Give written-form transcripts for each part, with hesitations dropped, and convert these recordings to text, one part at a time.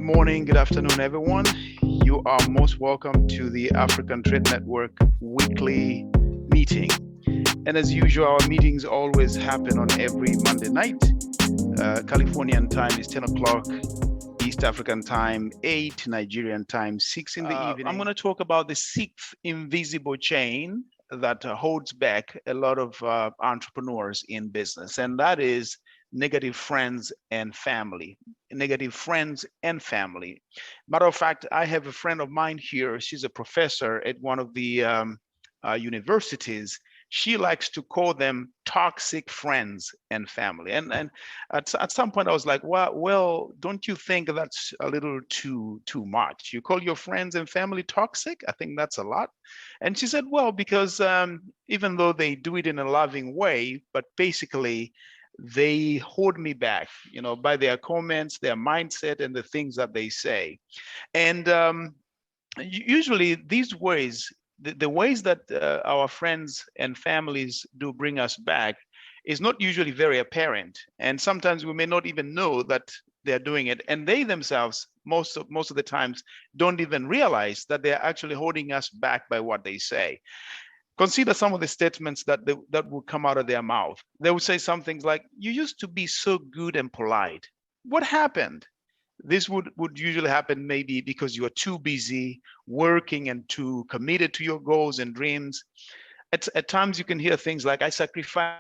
Good morning, good afternoon, everyone. You are most welcome to the African Trade Network weekly meeting. And as usual, our meetings always happen on every Monday night. Californian time is 10 o'clock, East African time, 8, Nigerian time, 6 in the evening. I'm going to talk about the sixth invisible chain that holds back a lot of entrepreneurs in business, and that is negative friends and family. Negative friends and family. Matter of fact, I have a friend of mine here. She's a professor at one of the universities. She likes to call them toxic friends and family. And at some point I was like, well, don't you think that's a little too much? You call your friends and family toxic? I think that's a lot. And she said, well, because even though they do it in a loving way, but basically they hold me back, by their comments, their mindset, and the things that they say. And usually these ways, the ways that our friends and families do bring us back is not usually very apparent. And sometimes we may not even know that they're doing it. And they themselves, most of the times, don't even realize that they're actually holding us back by what they say. Consider some of the statements that will come out of their mouth. They will say some things like, you used to be so good and polite. What happened? This would usually happen maybe because you are too busy working and too committed to your goals and dreams. At times you can hear things like, I sacrificed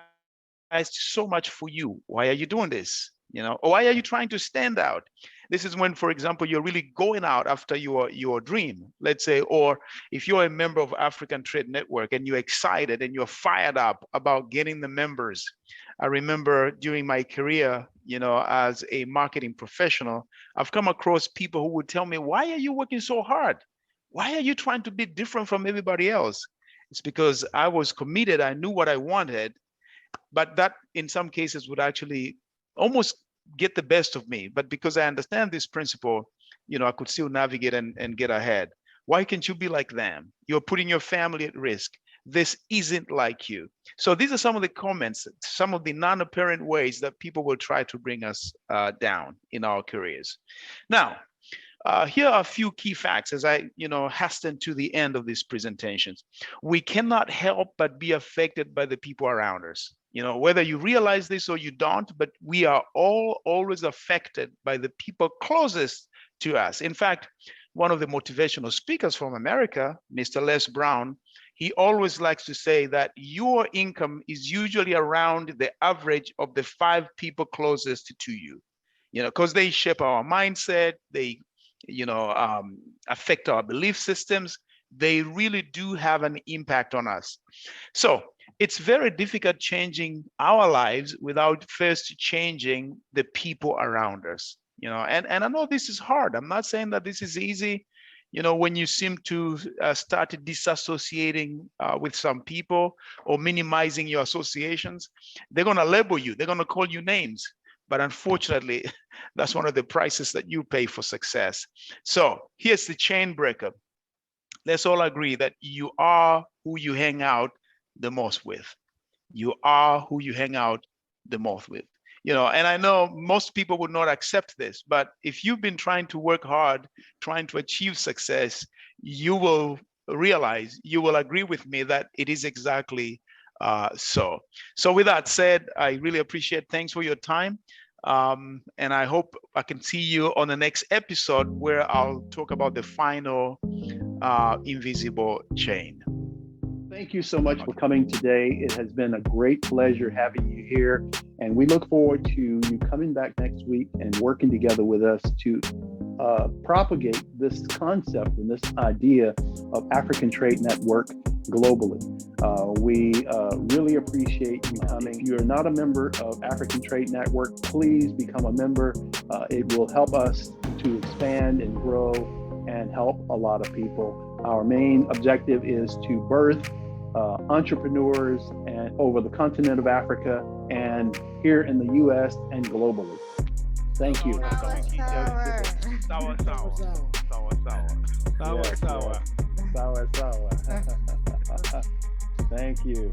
so much for you. Why are you doing this? Or why are you trying to stand out? This is when, for example, you're really going out after your dream, let's say, or if you're a member of African Trade Network and you're excited and you're fired up about getting the members. I remember during my career, as a marketing professional, I've come across people who would tell me, why are you working so hard? Why are you trying to be different from everybody else? It's because I was committed. I knew what I wanted, but that in some cases would actually almost get the best of me. But because I understand this principle, I could still navigate and get ahead. Why can't you be like them? You're putting your family at risk. This isn't like you. So these are some of the comments, some of the non-apparent ways that people will try to bring us down in our careers. Now, here are a few key facts as I, hasten to the end of these presentations. We cannot help but be affected by the people around us. Whether you realize this or you don't, but we are all always affected by the people closest to us. In fact, one of the motivational speakers from America, Mr. Les Brown, he always likes to say that your income is usually around the average of the 5 people closest to you, because they shape our mindset, they, affect our belief systems. They really do have an impact on us. So it's very difficult changing our lives without first changing the people around us, and I know this is hard. I'm not saying that this is easy. When you seem to start disassociating with some people or minimizing your associations, they're going to label you. They're going to call you names. But unfortunately, that's one of the prices that you pay for success. So here's the chain breaker. Let's all agree that you are who you hang out the most with. You are who you hang out the most with. And I know most people would not accept this, but if you've been trying to work hard, trying to achieve success, you will realize, you will agree with me that it is exactly so. So with that said, I really appreciate, thanks for your time. And I hope I can see you on the next episode where I'll talk about the final invisible chain. Thank you so much for coming today. It has been a great pleasure having you here. And we look forward to you coming back next week and working together with us to propagate this concept and this idea of African Trade Network globally. We really appreciate you coming. If you are not a member of African Trade Network, please become a member. It will help us to expand and grow and help a lot of people. Our main objective is to birth entrepreneurs and over the continent of Africa and here in the U.S. and globally. Thank you. Sour. Thank you.